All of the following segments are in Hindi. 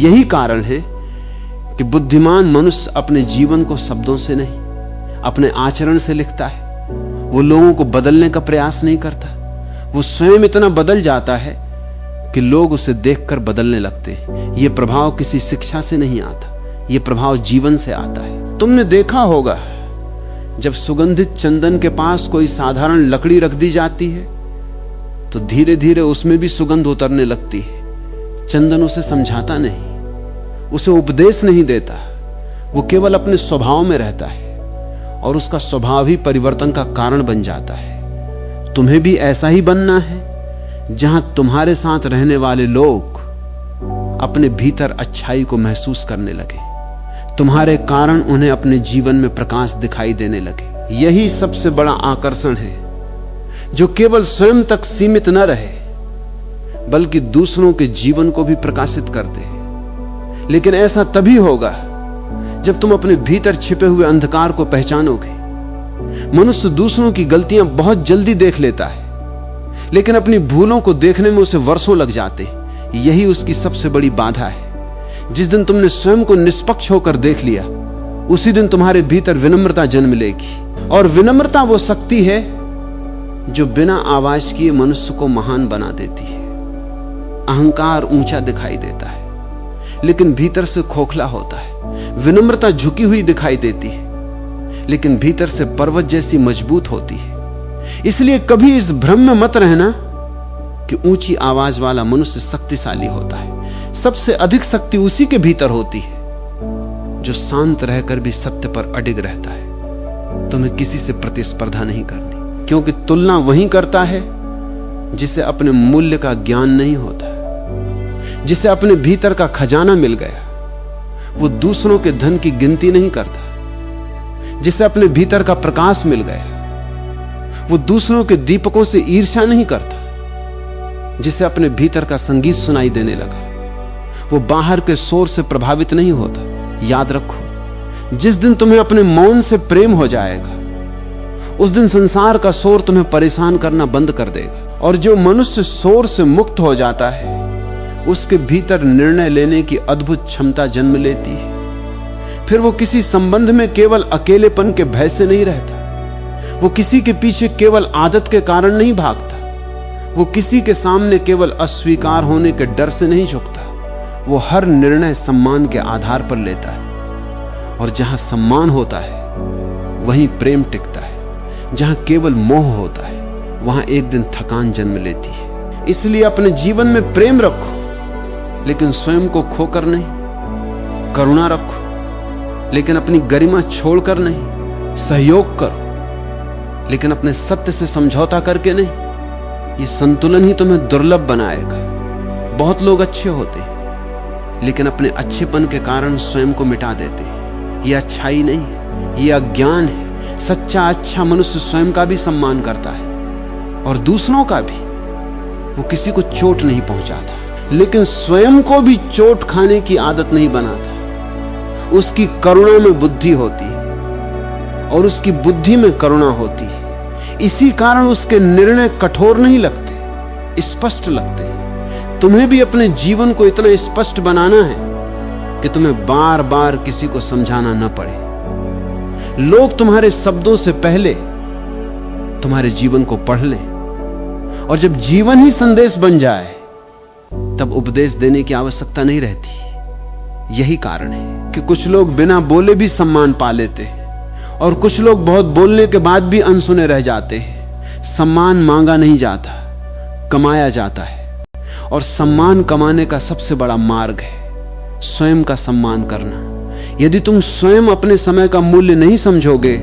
यही कारण है कि बुद्धिमान मनुष्य अपने जीवन को शब्दों से नहीं, अपने आचरण से लिखता है। वो लोगों को बदलने का प्रयास नहीं करता। वो स्वयं इतना बदल जाता है कि लोग उसे देखकर बदलने लगते हैं। यह प्रभाव किसी शिक्षा से नहीं आता, यह प्रभाव जीवन से आता है। तुमने देखा होगा, जब सुगंधित चंदन के पास कोई साधारण लकड़ी रख दी जाती है तो धीरे धीरे उसमें भी सुगंध उतरने लगती है। चंदन उसे समझाता नहीं, उसे उपदेश नहीं देता, वो केवल अपने स्वभाव में रहता है और उसका स्वभाव ही परिवर्तन का कारण बन जाता है। तुम्हें भी ऐसा ही बनना है, जहां तुम्हारे साथ रहने वाले लोग अपने भीतर अच्छाई को महसूस करने लगे, तुम्हारे कारण उन्हें अपने जीवन में प्रकाश दिखाई देने लगे। यही सबसे बड़ा आकर्षण है, जो केवल स्वयं तक सीमित न रहे बल्कि दूसरों के जीवन को भी प्रकाशित कर दे। लेकिन ऐसा तभी होगा जब तुम अपने भीतर छिपे हुए अंधकार को पहचानोगे। मनुष्य दूसरों की गलतियां बहुत जल्दी देख लेता है, लेकिन अपनी भूलों को देखने में उसे वर्षों लग जाते। यही उसकी सबसे बड़ी बाधा है। जिस दिन तुमने स्वयं को निष्पक्ष होकर देख लिया, उसी दिन तुम्हारे भीतर विनम्रता जन्म लेगी। और विनम्रता वो शक्ति है जो बिना आवाज किए मनुष्य को महान बना देती है। अहंकार ऊंचा दिखाई देता है लेकिन भीतर से खोखला होता है। विनम्रता झुकी हुई दिखाई देती है लेकिन भीतर से पर्वत जैसी मजबूत होती है। इसलिए कभी इस भ्रम में मत रहना कि ऊंची आवाज वाला मनुष्य शक्तिशाली होता है। सबसे अधिक शक्ति उसी के भीतर होती है जो शांत रहकर भी सत्य पर अडिग रहता है। तुम्हें किसी से प्रतिस्पर्धा नहीं करनी, क्योंकि तुलना वही करता है जिसे अपने मूल्य का ज्ञान नहीं होता, जिसे अपने भीतर का खजाना मिल गया। वो दूसरों के धन की गिनती नहीं करता। जिसे अपने भीतर का प्रकाश मिल गया, वो दूसरों के दीपकों से ईर्ष्या नहीं करता। जिसे अपने भीतर का संगीत सुनाई देने लगा, वो बाहर के शोर से प्रभावित नहीं होता। याद रखो, जिस दिन तुम्हें अपने मौन से प्रेम हो जाएगा, उस दिन संसार का शोर तुम्हें परेशान करना बंद कर देगा। और जो मनुष्य शोर से मुक्त हो जाता है, उसके भीतर निर्णय लेने की अद्भुत क्षमता जन्म लेती है। फिर वो किसी संबंध में केवल अकेलेपन के भय से नहीं रहता। वो किसी के पीछे केवल आदत के कारण नहीं भागता। वो किसी के सामने केवल अस्वीकार होने के डर से नहीं झुकता। वो हर निर्णय सम्मान के आधार पर लेता है। और जहां सम्मान होता है वहीं प्रेम टिकता है। जहां केवल मोह होता है वहां एक दिन थकान जन्म लेती है। इसलिए अपने जीवन में प्रेम रखो, लेकिन स्वयं को खोकर नहीं। करुणा रखो, लेकिन अपनी गरिमा छोड़कर नहीं। सहयोग करो, लेकिन अपने सत्य से समझौता करके नहीं। ये संतुलन ही तुम्हें दुर्लभ बनाएगा। बहुत लोग अच्छे होते हैं, लेकिन अपने अच्छेपन के कारण स्वयं को मिटा देते हैं। ये अच्छाई नहीं, ये अज्ञान है। सच्चा अच्छा मनुष्य स्वयं का भी सम्मान करता है और दूसरों का भी। वो किसी को चोट नहीं पहुंचाता, लेकिन स्वयं को भी चोट खाने की आदत नहीं बनाता। उसकी करुणा में बुद्धि होती है और उसकी बुद्धि में करुणा होती है। इसी कारण उसके निर्णय कठोर नहीं लगते, स्पष्ट लगते। तुम्हें भी अपने जीवन को इतना स्पष्ट बनाना है कि तुम्हें बार बार किसी को समझाना न पड़े। लोग तुम्हारे शब्दों से पहले तुम्हारे जीवन को पढ़ लें, और जब जीवन ही संदेश बन जाए तब उपदेश देने की आवश्यकता नहीं रहती। यही कारण है कि कुछ लोग बिना बोले भी सम्मान पा लेते हैं और कुछ लोग बहुत बोलने के बाद भी अनसुने रह जाते हैं। सम्मान मांगा नहीं जाता, कमाया जाता है। और सम्मान कमाने का सबसे बड़ा मार्ग है स्वयं का सम्मान करना। यदि तुम स्वयं अपने समय का मूल्य नहीं समझोगे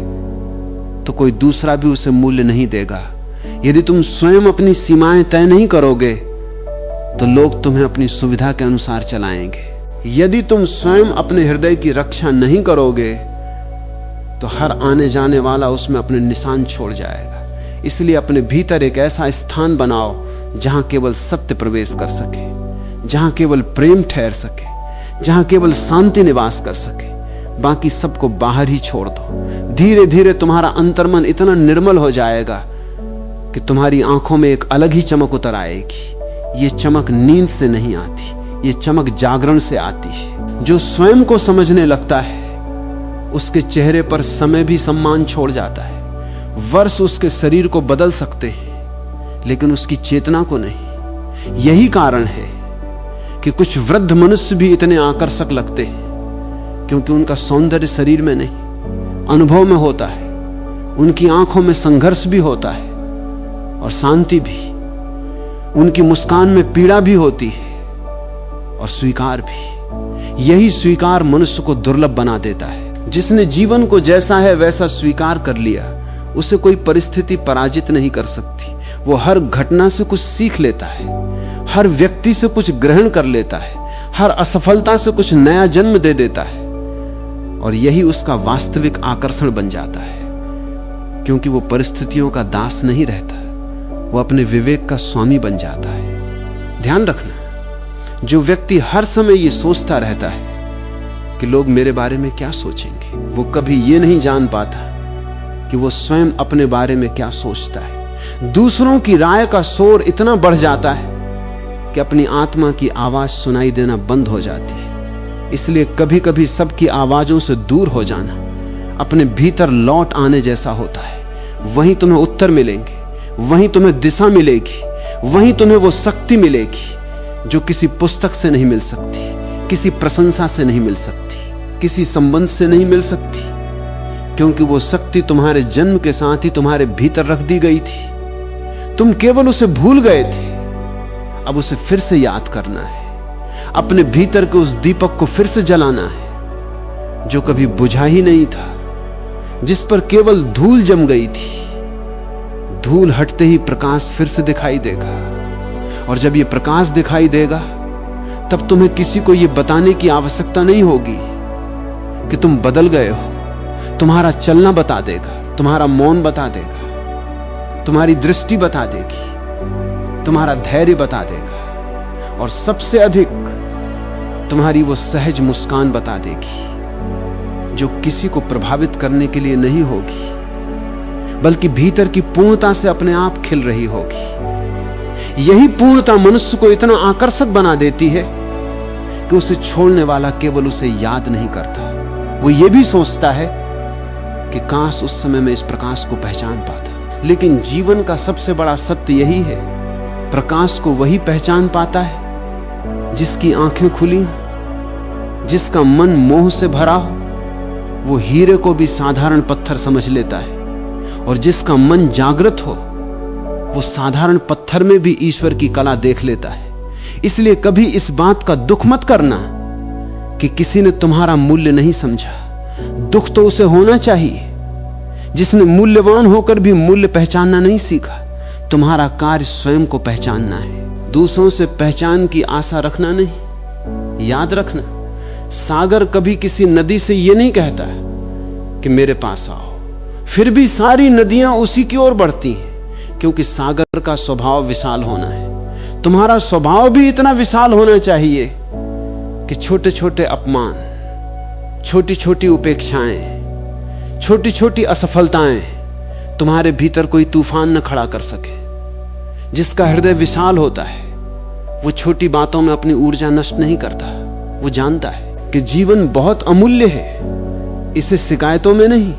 तो कोई दूसरा भी उसे मूल्य नहीं देगा। यदि तुम स्वयं अपनी सीमाएं तय नहीं करोगे तो लोग तुम्हें अपनी सुविधा के अनुसार चलाएंगे। यदि तुम स्वयं अपने हृदय की रक्षा नहीं करोगे तो हर आने जाने वाला उसमें अपने निशान छोड़ जाएगा। इसलिए अपने भीतर एक ऐसा स्थान बनाओ जहां केवल सत्य प्रवेश कर सके, जहां केवल प्रेम ठहर सके, जहां केवल शांति निवास कर सके। बाकी सबको बाहर ही छोड़ दो। धीरे धीरे तुम्हारा अंतर्मन इतना निर्मल हो जाएगा कि तुम्हारी आंखों में एक अलग ही चमक उतर आएगी। ये चमक नींद से नहीं आती, ये चमक जागरण से आती है। जो स्वयं को समझने लगता है उसके चेहरे पर समय भी सम्मान छोड़ जाता है। वर्ष उसके शरीर को बदल सकते हैं लेकिन उसकी चेतना को नहीं। यही कारण है कि कुछ वृद्ध मनुष्य भी इतने आकर्षक लगते हैं क्योंकि उनका सौंदर्य शरीर में नहीं, अनुभव में होता है। उनकी आंखों में संघर्ष भी होता है और शांति भी। उनकी मुस्कान में पीड़ा भी होती है और स्वीकार भी। यही स्वीकार मनुष्य को दुर्लभ बना देता है। जिसने जीवन को जैसा है वैसा स्वीकार कर लिया, उसे कोई परिस्थिति पराजित नहीं कर सकती। वो हर घटना से कुछ सीख लेता है, हर व्यक्ति से कुछ ग्रहण कर लेता है, हर असफलता से कुछ नया जन्म दे देता है और यही उसका वास्तविक आकर्षण बन जाता है। क्योंकि वो परिस्थितियों का दास नहीं रहता, वो अपने विवेक का स्वामी बन जाता है। ध्यान रखना, जो व्यक्ति हर समय ये सोचता रहता है कि लोग मेरे बारे में क्या सोचेंगे, वो कभी ये नहीं जान पाता कि वो स्वयं अपने बारे में क्या सोचता है। दूसरों की राय का शोर इतना बढ़ जाता है कि अपनी आत्मा की आवाज सुनाई देना बंद हो जाती है। इसलिए कभी कभी सबकी आवाजों से दूर हो जाना अपने भीतर लौट आने जैसा होता है। वहीं तुम्हें उत्तर मिलेंगे, वहीं तुम्हें दिशा मिलेगी, वहीं तुम्हें वो शक्ति मिलेगी जो किसी पुस्तक से नहीं मिल सकती, किसी प्रशंसा से नहीं मिल सकती, किसी संबंध से नहीं मिल सकती। क्योंकि वो शक्ति तुम्हारे जन्म के साथ ही तुम्हारे भीतर रख दी गई थी। तुम केवल उसे भूल गए थे, अब उसे फिर से याद करना है। अपने भीतर के उस दीपक को फिर से जलाना है जो कभी बुझा ही नहीं था, जिस पर केवल धूल जम गई थी। धूल हटते ही प्रकाश फिर से दिखाई देगा और जब ये प्रकाश दिखाई देगा तब तुम्हें किसी को यह बताने की आवश्यकता नहीं होगी कि तुम बदल गए हो। तुम्हारा चलना बता देगा, तुम्हारा मौन बता देगा, तुम्हारी दृष्टि बता देगी, तुम्हारा धैर्य बता देगा और सबसे अधिक तुम्हारी वो सहज मुस्कान बता देगी जो किसी को प्रभावित करने के लिए नहीं होगी बल्कि भीतर की पूर्णता से अपने आप खिल रही होगी। यही पूर्णता मनुष्य को इतना आकर्षक बना देती है कि उसे छोड़ने वाला केवल उसे याद नहीं करता, वो ये भी सोचता है कि काश उस समय में इस प्रकाश को पहचान पाता। लेकिन जीवन का सबसे बड़ा सत्य यही है, प्रकाश को वही पहचान पाता है जिसकी आंखें खुली, जिसका मन मोह से भरा हो। वो हीरे को भी साधारण पत्थर समझ लेता है और जिसका मन जागृत हो वो साधारण पत्थर में भी ईश्वर की कला देख लेता है। इसलिए कभी इस बात का दुख मत करना कि किसी ने तुम्हारा मूल्य नहीं समझा। दुख तो उसे होना चाहिए जिसने मूल्यवान होकर भी मूल्य पहचानना नहीं सीखा। तुम्हारा कार्य स्वयं को पहचानना है, दूसरों से पहचान की आशा रखना नहीं। याद रखना, सागर कभी किसी नदी से यह नहीं कहता कि मेरे पास आओ, फिर भी सारी नदियां उसी की ओर बढ़ती हैं क्योंकि सागर का स्वभाव विशाल होना है। तुम्हारा स्वभाव भी इतना विशाल होना चाहिए कि छोटे छोटे अपमान, छोटी छोटी उपेक्षाएं, छोटी छोटी असफलताएं तुम्हारे भीतर कोई तूफान न खड़ा कर सके। जिसका हृदय विशाल होता है वो छोटी बातों में अपनी ऊर्जा नष्ट नहीं करता। वो जानता है कि जीवन बहुत अमूल्य है, इसे शिकायतों में नहीं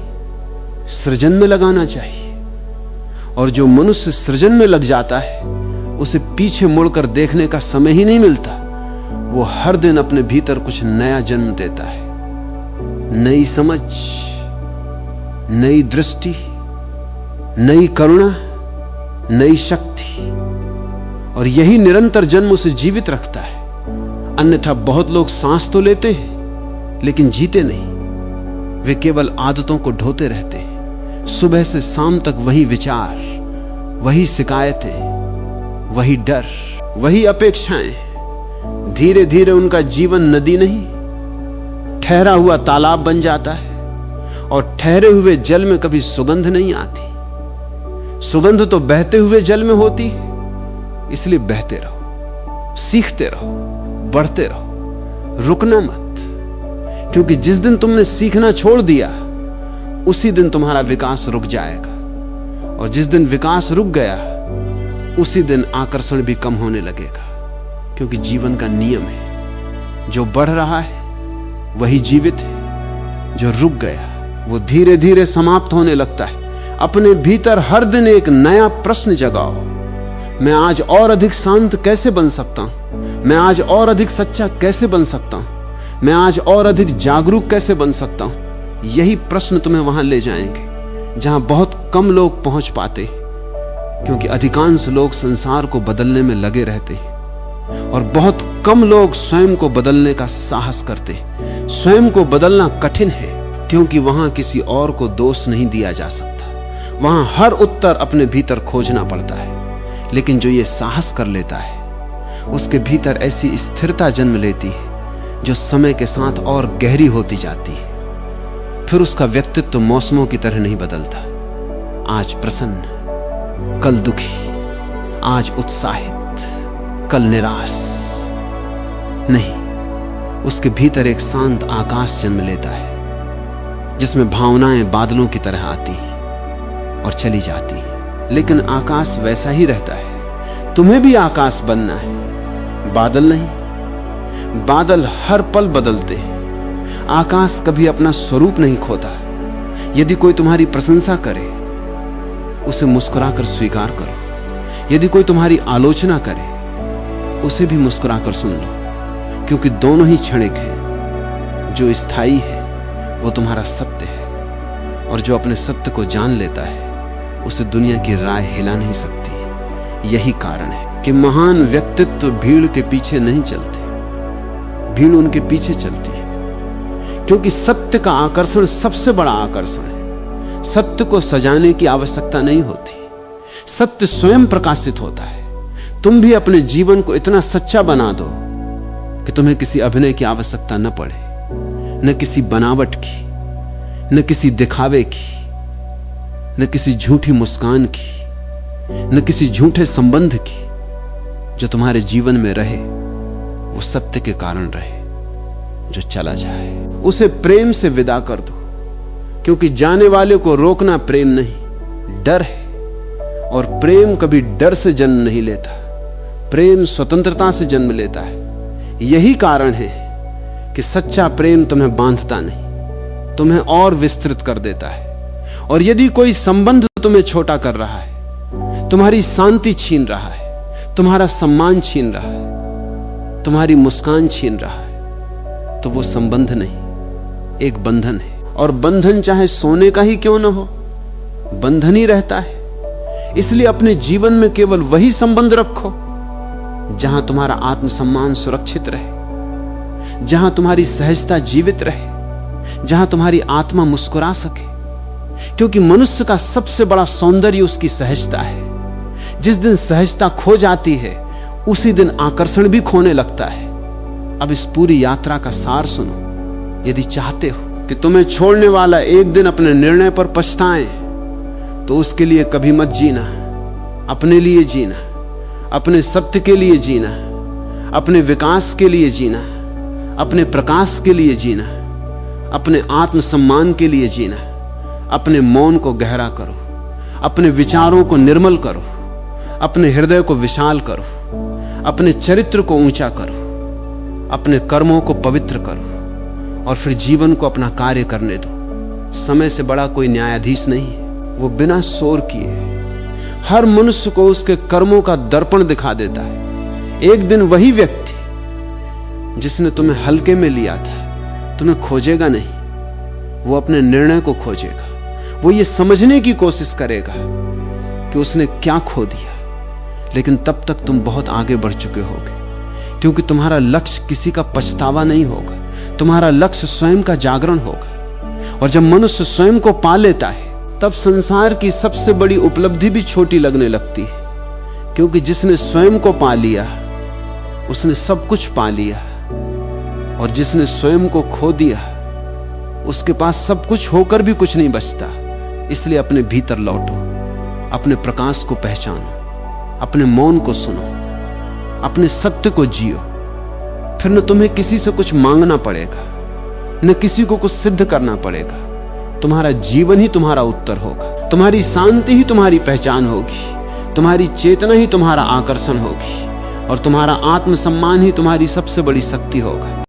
सृजन में लगाना चाहिए। और जो मनुष्य सृजन में लग जाता है उसे पीछे मुड़कर देखने का समय ही नहीं मिलता। वो हर दिन अपने भीतर कुछ नया जन्म देता है, नई समझ, नई दृष्टि, नई करुणा, नई शक्ति। और यही निरंतर जन्म उसे जीवित रखता है। अन्यथा बहुत लोग सांस तो लेते हैं लेकिन जीते नहीं। वे केवल आदतों को ढोते रहते हैं। सुबह से शाम तक वही विचार, वही शिकायतें, वही डर, वही अपेक्षाएं। धीरे धीरे उनका जीवन नदी नहीं, ठहरा हुआ तालाब बन जाता है। और ठहरे हुए जल में कभी सुगंध नहीं आती। सुगंध तो बहते हुए जल में होती है। इसलिए बहते रहो, सीखते रहो, बढ़ते रहो, रुकना मत। क्योंकि जिस दिन तुमने सीखना छोड़ दिया उसी दिन तुम्हारा विकास रुक जाएगा। और जिस दिन विकास रुक गया उसी दिन आकर्षण भी कम होने लगेगा। क्योंकि जीवन का नियम है जो बढ़ रहा है वही जीवित है, जो रुक गया वो धीरे धीरे समाप्त होने लगता है। अपने भीतर हर दिन एक नया प्रश्न जगाओ, मैं आज और अधिक शांत कैसे बन सकता हूं, मैं आज और अधिक सच्चा कैसे बन सकता हूं, मैं आज और अधिक जागरूक कैसे बन सकता हूं। यही प्रश्न तुम्हें वहां ले जाएंगे जहां बहुत कम लोग पहुंच पाते, क्योंकि अधिकांश लोग संसार को बदलने में लगे रहते हैं और बहुत कम लोग स्वयं को बदलने का साहस करते। स्वयं को बदलना कठिन है, क्योंकि वहां किसी और को दोष नहीं दिया जा सकता। वहां हर उत्तर अपने भीतर खोजना पड़ता है। लेकिन जो ये साहस कर लेता है, उसके भीतर ऐसी स्थिरता जन्म लेती है जो समय के साथ और गहरी होती जाती है। फिर उसका व्यक्तित्व मौसमों की तरह नहीं बदलता, आज प्रसन्न, कल दुखी, आज उत्साहित, कल निराश नहीं। उसके भीतर एक शांत आकाश जन्म लेता है, जिसमें भावनाएं बादलों की तरह आती हैं और चली जाती हैं। लेकिन आकाश वैसा ही रहता है। तुम्हें भी आकाश बनना है, बादल नहीं। बादल हर पल बदलते हैं, आकाश कभी अपना स्वरूप नहीं खोता। यदि कोई तुम्हारी प्रशंसा करे, उसे मुस्कुराकर स्वीकार करो। यदि कोई तुम्हारी आलोचना करे, उसे भी मुस्कुराकर सुन लो, क्योंकि दोनों ही क्षणिक हैं। जो स्थायी है वो तुम्हारा सत्य है, और जो अपने सत्य को जान लेता है उसे दुनिया की राय हिला नहीं सकती। यही कारण है कि महान व्यक्तित्व भीड़ के पीछे नहीं चलते, भीड़ उनके पीछे चलती है, क्योंकि सत्य का आकर्षण सबसे बड़ा आकर्षण है। सत्य को सजाने की आवश्यकता नहीं होती, सत्य स्वयं प्रकाशित होता है। तुम भी अपने जीवन को इतना सच्चा बना दो कि तुम्हें किसी अभिनय की आवश्यकता न पड़े, न किसी बनावट की, न किसी दिखावे की, न किसी झूठी मुस्कान की, न किसी झूठे संबंध की। जो तुम्हारे जीवन में रहे वो सत्य के कारण रहे, जो चला जाए उसे प्रेम से विदा कर दो, क्योंकि जाने वाले को रोकना प्रेम नहीं, डर है। और प्रेम कभी डर से जन्म नहीं लेता, प्रेम स्वतंत्रता से जन्म लेता है। यही कारण है कि सच्चा प्रेम तुम्हें बांधता नहीं, तुम्हें और विस्तृत कर देता है। और यदि कोई संबंध तुम्हें छोटा कर रहा है, तुम्हारी शांति छीन रहा है, तुम्हारा सम्मान छीन रहा है, तुम्हारी मुस्कान छीन रहा है, तो वो संबंध नहीं, एक बंधन है। और बंधन चाहे सोने का ही क्यों ना हो, बंधन ही रहता है। इसलिए अपने जीवन में केवल वही संबंध रखो जहां तुम्हारा आत्मसम्मान सुरक्षित रहे, जहां तुम्हारी सहजता जीवित रहे, जहां तुम्हारी आत्मा मुस्कुरा सके। क्योंकि मनुष्य का सबसे बड़ा सौंदर्य उसकी सहजता है। जिस दिन सहजता खो जाती है, उसी दिन आकर्षण भी खोने लगता है। अब इस पूरी यात्रा का सार सुनो। यदि चाहते हो कि तुम्हें छोड़ने वाला एक दिन अपने निर्णय पर पछताए, तो उसके लिए कभी मत जीना। अपने लिए जीना, अपने सत्य के लिए जीना, अपने विकास के लिए जीना, अपने प्रकाश के लिए जीना, अपने आत्मसम्मान के लिए जीना। अपने मौन को गहरा करो, अपने विचारों को निर्मल करो, अपने हृदय को विशाल करो, अपने चरित्र को ऊंचा करो, अपने कर्मों को पवित्र करो, और फिर जीवन को अपना कार्य करने दो। समय से बड़ा कोई न्यायाधीश नहीं है, वो बिना शोर किए हर मनुष्य को उसके कर्मों का दर्पण दिखा देता है। एक दिन वही व्यक्ति जिसने तुम्हें हल्के में लिया था, तुम्हें खोजेगा नहीं, वो अपने निर्णय को खोजेगा। वो ये समझने की कोशिश करेगा कि उसने क्या खो दिया, लेकिन तब तक तुम बहुत आगे बढ़ चुके होगे, क्योंकि तुम्हारा लक्ष्य किसी का पछतावा नहीं होगा, तुम्हारा लक्ष्य स्वयं का जागरण होगा। और जब मनुष्य स्वयं को पा लेता है, तब संसार की सबसे बड़ी उपलब्धि भी छोटी लगने लगती है, क्योंकि जिसने स्वयं को पा लिया उसने सब कुछ पा लिया, और जिसने स्वयं को खो दिया उसके पास सब कुछ होकर भी कुछ नहीं बचता। इसलिए अपने भीतर लौटो, अपने प्रकाश को पहचानो, अपने मौन को सुनो, अपने सत्य को जियो। फिर न तुम्हें किसी से कुछ मांगना पड़ेगा, न किसी को कुछ सिद्ध करना पड़ेगा। तुम्हारा जीवन ही तुम्हारा उत्तर होगा, तुम्हारी शांति ही तुम्हारी पहचान होगी, तुम्हारी चेतना ही तुम्हारा आकर्षण होगी, और तुम्हारा आत्मसम्मान ही तुम्हारी सबसे बड़ी शक्ति होगा।